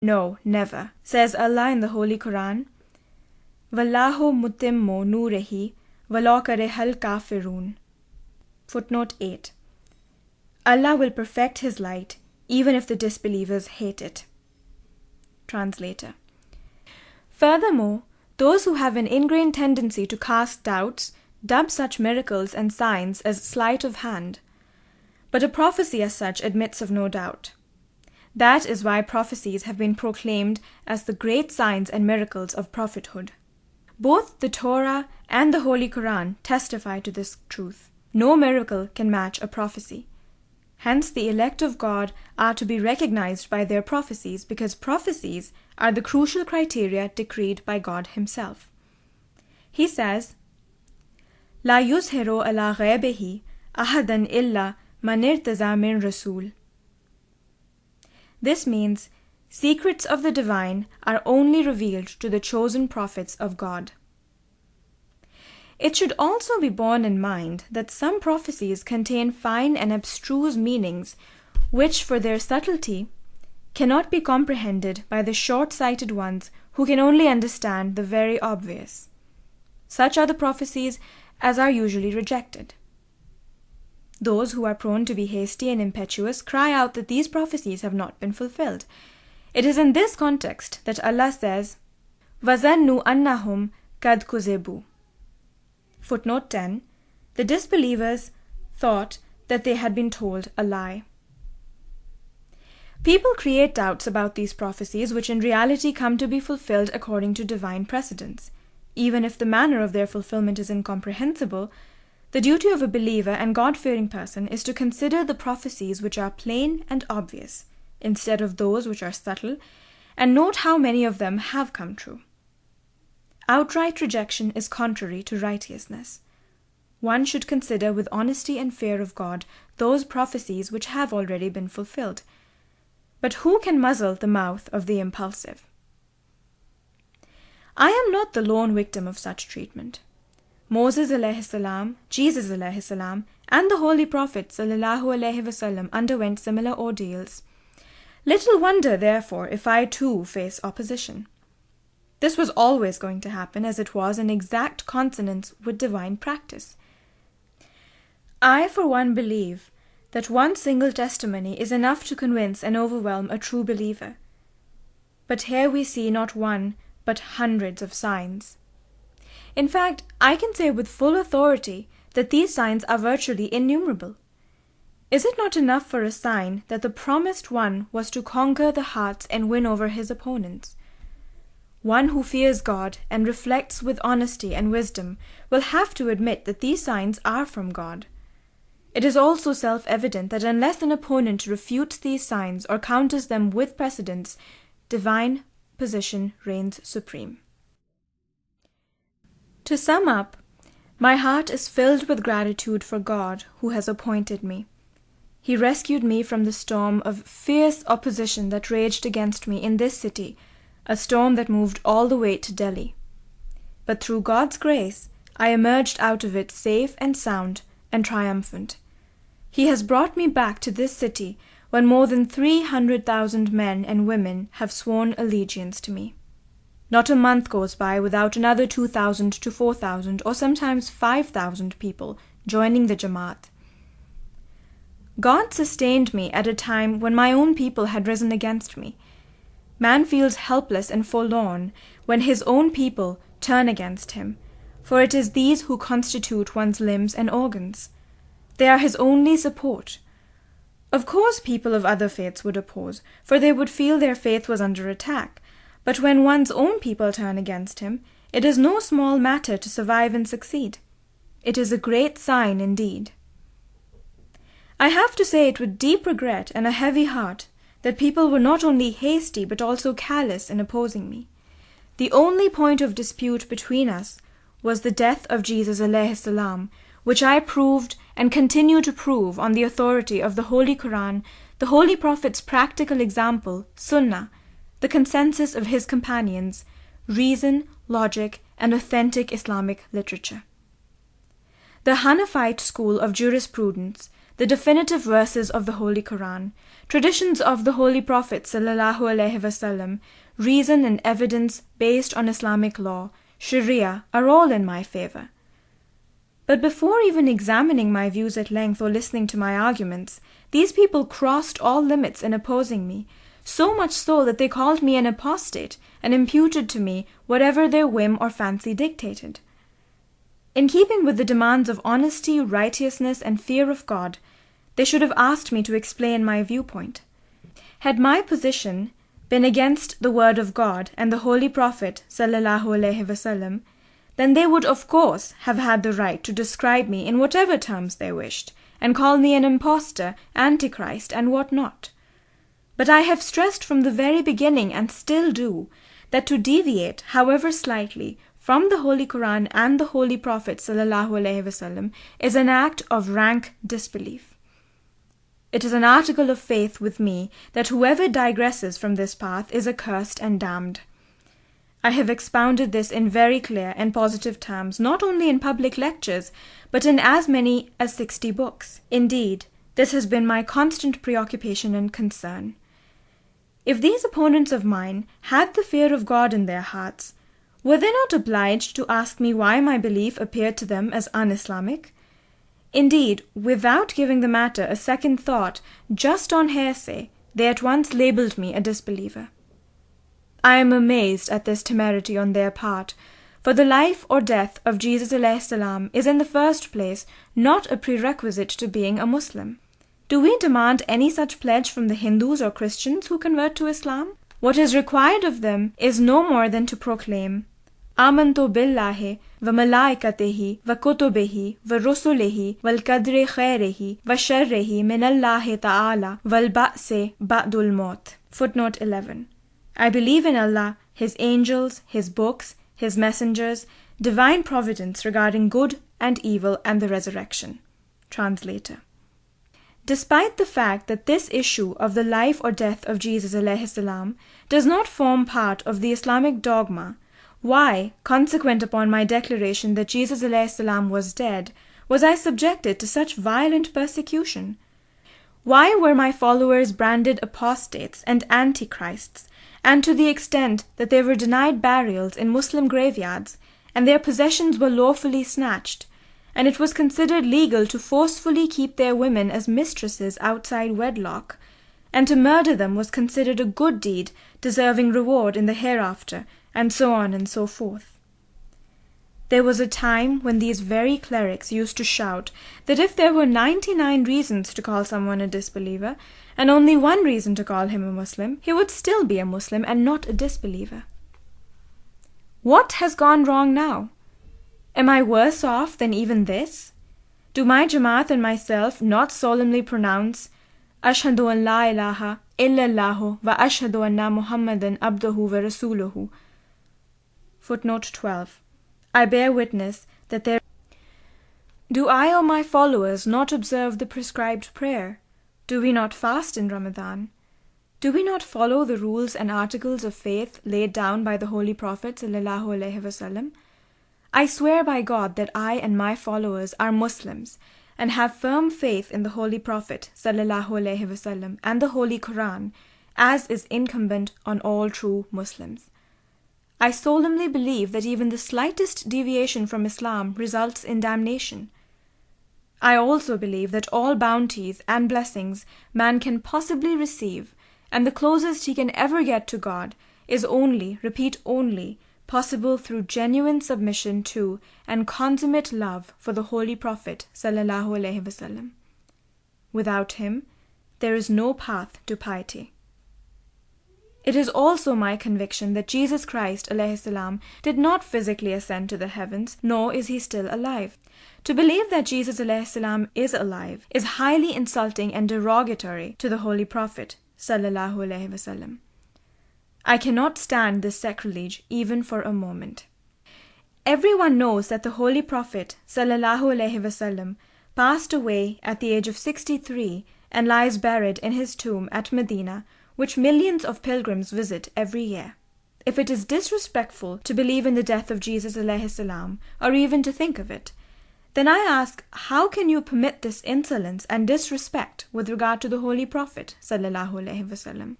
No, never. Says Allah in the Holy Quran, Wallahu mutimmu nuurihi walau karihal kafirun. Footnote 8. Allah will perfect His light even if the disbelievers hate it. Translator. Furthermore, those who have an ingrained tendency to cast doubts dub such miracles and signs as sleight of hand. But a prophecy as such admits of no doubt. That is why prophecies have been proclaimed as the great signs and miracles of prophethood. Both the Torah and the Holy Quran testify to this truth. No miracle can match a prophecy. Hence, the elect of God are to be recognized by their prophecies because prophecies are the crucial criteria decreed by God Himself. He says, La yuzhiru ala ghaybihi ahadan illa man irtaza min rasul. This means secrets of the divine are only revealed to the chosen prophets of God. It should also be borne in mind that some prophecies contain fine and abstruse meanings which, for their subtlety, cannot be comprehended by the short-sighted ones who can only understand the very obvious. Such are the prophecies as are usually rejected. Those who are prone to be hasty and impetuous cry out that these prophecies have not been fulfilled. It is in this context that Allah says, وَظَنُّوا أَنَّهُمْ قَدْ كُذِبُوا. Footnote 10. The disbelievers thought that they had been told a lie. People create doubts about these prophecies which in reality come to be fulfilled according to divine precedence. Even if the manner of their fulfillment is incomprehensible, the duty of a believer and God-fearing person is to consider the prophecies which are plain and obvious, instead of those which are subtle, and note how many of them have come true. Outright rejection is contrary to righteousness. One should consider with honesty and fear of God those prophecies which have already been fulfilled. But who can muzzle the mouth of the impulsive? I am not the lone victim of such treatment. Moses alayhi salam, Jesus alayhi salam, and the Holy Prophet sallallahu alayhi wasallam underwent similar ordeals. Little wonder, therefore, if I too face opposition. This was always going to happen, as it was in exact consonance with divine practice. I, for one, believe that one single testimony is enough to convince and overwhelm a true believer. But here we see not one, but hundreds of signs. In fact, I can say with full authority that these signs are virtually innumerable. Is it not enough for a sign that the promised one was to conquer the hearts and win over his opponents? One who fears God and reflects with honesty and wisdom will have to admit that these signs are from God. It is also self-evident that unless an opponent refutes these signs or counters them with precedents, divine position reigns supreme. To sum up, my heart is filled with gratitude for God who has appointed me. He rescued me from the storm of fierce opposition that raged against me in this city, a storm that moved all the way to Delhi. But through God's grace, I emerged out of it safe and sound and triumphant. He has brought me back to this city when more than 300,000 men and women have sworn allegiance to me. Not a month goes by without another 2,000 to 4,000 or sometimes 5,000 people joining the Jamaat. God sustained me at a time when my own people had risen against me. Man feels helpless and forlorn when his own people turn against him, for it is these who constitute one's limbs and organs. They are his only support. Of course, people of other faiths would oppose, for they would feel their faith was under attack. But when one's own people turn against him, it is no small matter to survive and succeed. It is a great sign indeed. I have to say it with deep regret and a heavy heart that people were not only hasty but also callous in opposing me. The only point of dispute between us was the death of Jesus alayhi salam, which I proved and continue to prove on the authority of the Holy Quran, the Holy Prophet's practical example, Sunnah, the consensus of his companions, reason, logic, and authentic Islamic literature. The Hanafite school of jurisprudence, the definitive verses of the Holy Quran, traditions of the Holy Prophet ﷺ, reason and evidence based on Islamic law, Sharia, are all in my favor. But before even examining my views at length or listening to my arguments, these people crossed all limits in opposing me, so much so that they called me an apostate and imputed to me whatever their whim or fancy dictated. In keeping with the demands of honesty, righteousness, and fear of God, they should have asked me to explain my viewpoint. Had my position been against the word of God and the Holy Prophet ﷺ, then they would of course have had the right to describe me in whatever terms they wished, and call me an impostor, antichrist, and what not. But I have stressed from the very beginning, and still do, that to deviate, however slightly, from the Holy Quran and the Holy Prophet ﷺ is an act of rank disbelief. It is an article of faith with me that whoever digresses from this path is accursed and damned. I have expounded this in very clear and positive terms, not only in public lectures, but in as many as 60 books. Indeed, this has been my constant preoccupation and concern. If these opponents of mine had the fear of God in their hearts, were they not obliged to ask me why my belief appeared to them as un-Islamic? Indeed, without giving the matter a second thought, just on hearsay, they at once labelled me a disbeliever. I am amazed at this temerity on their part, for the life or death of Jesus ﷺ is in the first place not a prerequisite to being a Muslim. Do we demand any such pledge from the Hindus or Christians who convert to Islam? What is required of them is no more than to proclaim, Amantu billahi wa malaikatehi wa kutubihi wa rusulihi wal qadri khairihi wa sharrihi min Allahi ta'ala wal ba'si ba'dul maut. Footnote 11. I believe in Allah, His angels, His books, His messengers, divine providence regarding good and evil, and the resurrection. Translator. Despite the fact that this issue of the life or death of Jesus ﷺ does not form part of the Islamic dogma, why, consequent upon my declaration that Jesus ﷺ was dead, was I subjected to such violent persecution? Why were my followers branded apostates and antichrists, and to the extent that they were denied burials in Muslim graveyards, and their possessions were lawfully snatched, and it was considered legal to forcefully keep their women as mistresses outside wedlock, and to murder them was considered a good deed deserving reward in the hereafter, and so on and so forth. There was a time when these very clerics used to shout that if there were 99 reasons to call someone a disbeliever, and only one reason to call him a Muslim, he would still be a Muslim and not a disbeliever. What has gone wrong now? Am I worse off than even this? Do my Jamaat and myself not solemnly pronounce Ashhadu an la ilaha illallahu wa ashhadu anna Muhammadan abduhu wa rasuluhu? Footnote 12. I bear witness that there. Do I or my followers not observe the prescribed prayer? Do we not fast in Ramadan? Do we not follow the rules and articles of faith laid down by the Holy Prophet ﷺ? I swear by God that I and my followers are Muslims and have firm faith in the Holy Prophet ﷺ and the Holy Quran, as is incumbent on all true Muslims. I solemnly believe that even the slightest deviation from Islam results in damnation. I also believe that all bounties and blessings man can possibly receive, and the closest he can ever get to God, is only, repeat only, possible through genuine submission to and consummate love for the Holy Prophet ﷺ. Without him, there is no path to piety. It is also my conviction that Jesus Christ ﷺ did not physically ascend to the heavens, nor is he still alive. To believe that Jesus ﷺ is alive is highly insulting and derogatory to the Holy Prophet ﷺ. I cannot stand this sacrilege even for a moment. Everyone knows that the Holy Prophet ﷺ passed away at the age of 63 and lies buried in his tomb at Medina, which millions of pilgrims visit every year. If it is disrespectful to believe in the death of Jesus ﷺ, or even to think of it, Then I ask, how can you permit this insolence and disrespect with regard to the Holy Prophet sallallahu alaihi wasallam?